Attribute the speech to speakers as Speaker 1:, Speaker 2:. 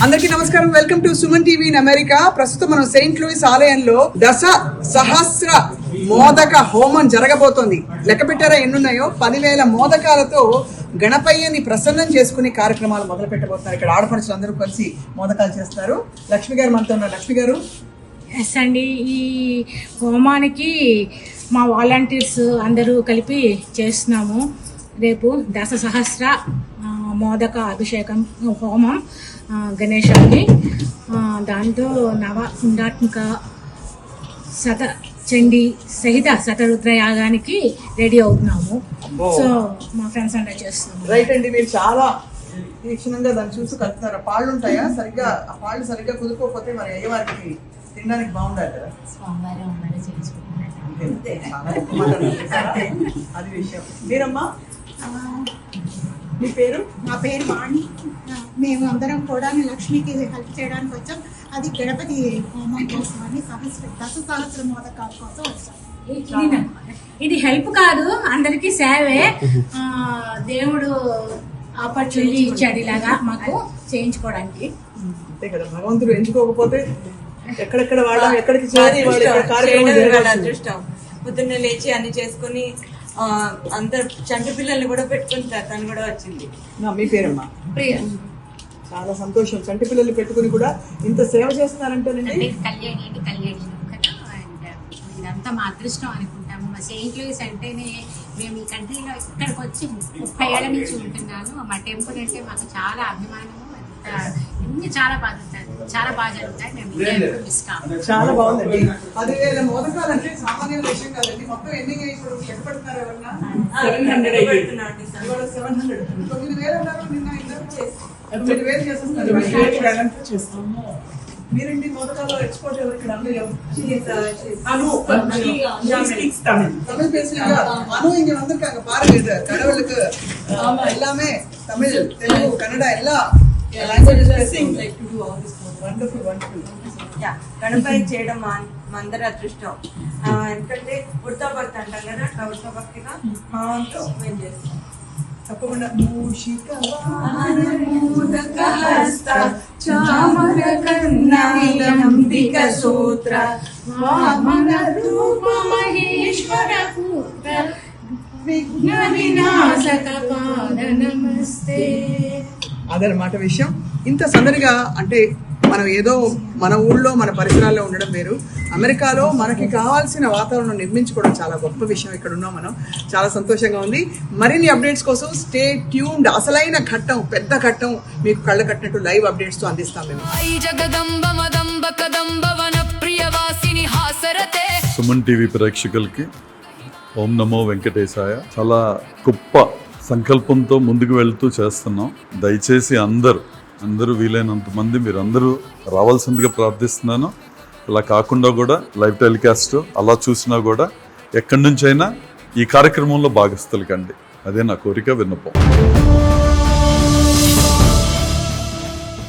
Speaker 1: అందరికీ నమస్కారం. Welcome to Suman TV in America. ప్రస్తుతం మనం సెయింట్ లూయిస్ ఆలయంలో దశ సహస్ర మోదక హోమం జరగబోతోంది. లెక్క పెట్టారా ఎన్నున్నాయో? 10,000 మోదకాలతో గణపయ్యని ప్రసన్నం చేసుకునే కార్యక్రమాలు మొదలు పెట్టబోతున్నారు. ఇక్కడ ఆడపడుచులు అందరూ కలిసి మోదకాలు చేస్తారు. లక్ష్మి గారు మనతో ఉన్నారు. లక్ష్మి గారు.
Speaker 2: ఎస్ అండి, ఈ హోమానికి మా వాలంటీర్స్ అందరూ కలిపి చేస్తున్నాము. రేపు దశ సహస్ర మోదక అభిషేకం హోమం గణేశాన్ని, దాంతో నవకుండాత్మక శత చండీ సహిత శతరుద్రయాగానికి రెడీ అవుతున్నాము. సో మా ఫ్రెండ్స్ అందరూ చేస్తున్నాము.
Speaker 1: రైట్ అండి, మీరు చాలా తీక్షణంగా దాన్ని చూసి కలుపుతారు. పాళ్ళు ఉంటాయా? సరిగ్గా ఆ పాళ్ళు సరిగ్గా కుదురుకోకపోతే మరి అయ్యేవారికి తినడానికి బాగుండాలి కదా. అది విషయం. మీరమ్మా, మీ పేరు?
Speaker 3: నా పేరు వాణి. మేము అందరం కూడా లక్ష్మికి హెల్ప్ చేయడానికి వచ్చాం. అది గణపతి హోమం కోసం అని దశ సహస్ర మోదకాల కోసం వచ్చాం.
Speaker 2: ఇది హెల్ప్ కాదు, అందరికీ సేవే. దేవుడు ఆపర్చునిటీ ఇచ్చాడు ఇలాగా మాకు చేయించుకోవడానికి.
Speaker 1: అంతే కదా, భగవంతుడు ఎంచుకోకపోతే ఎక్కడెక్కడ వాళ్ళ ఎక్కడికి చేరి
Speaker 4: అదృష్టం. పొద్దున్నే లేచి అన్ని చేసుకుని అందరు చంటి పిల్లల్ని కూడా పెట్టుకుంటారు. తను కూడా వచ్చింది.
Speaker 1: మీ పేరమ్మా?
Speaker 4: ప్రియ.
Speaker 1: చాలా సంతోషం. చంటి పిల్లల్ని పెట్టుకుని కూడా ఇంత సేవ చేస్తున్నారంటేనండి.
Speaker 5: కళ్యాణి ఇదంతా మా అదృష్టం అనుకుంటాము. మా సెయింట్ లూయిస్ అంటేనే మేము ఈ కంట్రీలో ఇక్కడికి వచ్చి 30 ఏళ్ల నుంచి ఉంటున్నాను. మా టెంపుల్ అంటే మాకు చాలా అభిమానము. అన్ని చాలా బాగా జరుగుతాయి. మేము మిస్ కాము.
Speaker 1: చాలా బాగుందండి. 10,000 మోదకాలు అంటే సామాన్య విషయం కాదండి. మొత్తం ఎన్ని ఇప్పుడు లెక్క పెడుతున్నారు ఎవరన్నా?
Speaker 4: 700 పెడుతున్నారు.
Speaker 1: 700. 9,000 అన్నారు నిన్న. 9,000 చేసేస్తారు. మీరండి మోదకాలు ఎక్స్పోర్ట్ ఎవరు ఇక్కడ? தமிழ் பேசுறீங்க? அனு இங்க வந்திருக்காங்க பாருங்க. கடவுளுக்கு எல்லாமே தமிழ், தெலுங்கு, கன்னடா எல்லாம்
Speaker 4: గణపతి చేయడం మా అందరి అదృష్టం. ఎందుకంటే ఉడతా భక్తి అంటాం కదా, అట్లా ఉడతా భక్తిగా మా వంతు మేము చేస్తాం.
Speaker 1: తప్పకుండా. అదనమాట విషయం. ఇంత సందడిగా అంటే మనం ఏదో మన ఊళ్ళో మన పరిసరాల్లో ఉండడం వేరు. అమెరికాలో మనకి కావాల్సిన వాతావరణం నిర్మించుకోవడం చాలా గొప్ప విషయం. ఇక్కడ ఉన్నాం మనం. చాలా సంతోషంగా ఉంది. మరిన్ని అప్డేట్స్ కోసం స్టే ట్యూన్డ్. అసలైన ఘట్టం, పెద్ద ఘట్టం మీకు కళ్ళ కట్టినట్టు లైవ్ అప్డేట్స్ తో అందిస్తాం మేము.
Speaker 6: సుమన్ టీవీ ప్రేక్షకులకి ఓం నమో వెంకటేశాయ. చాలా గొప్ప సంకల్పంతో ముందుకు వెళ్తూ చేస్తున్నాం. దయచేసి అందరూ వీలైనంత మంది మీరందరూ రావాల్సిందిగా ప్రార్థిస్తున్నాను. అలా కాకుండా కూడా లైవ్ టెలికాస్ట్ అలా చూసినా కూడా ఎక్కడి నుంచైనా ఈ కార్యక్రమంలో భాగస్థులు కండి. అదే నా కోరిక, విన్నపం.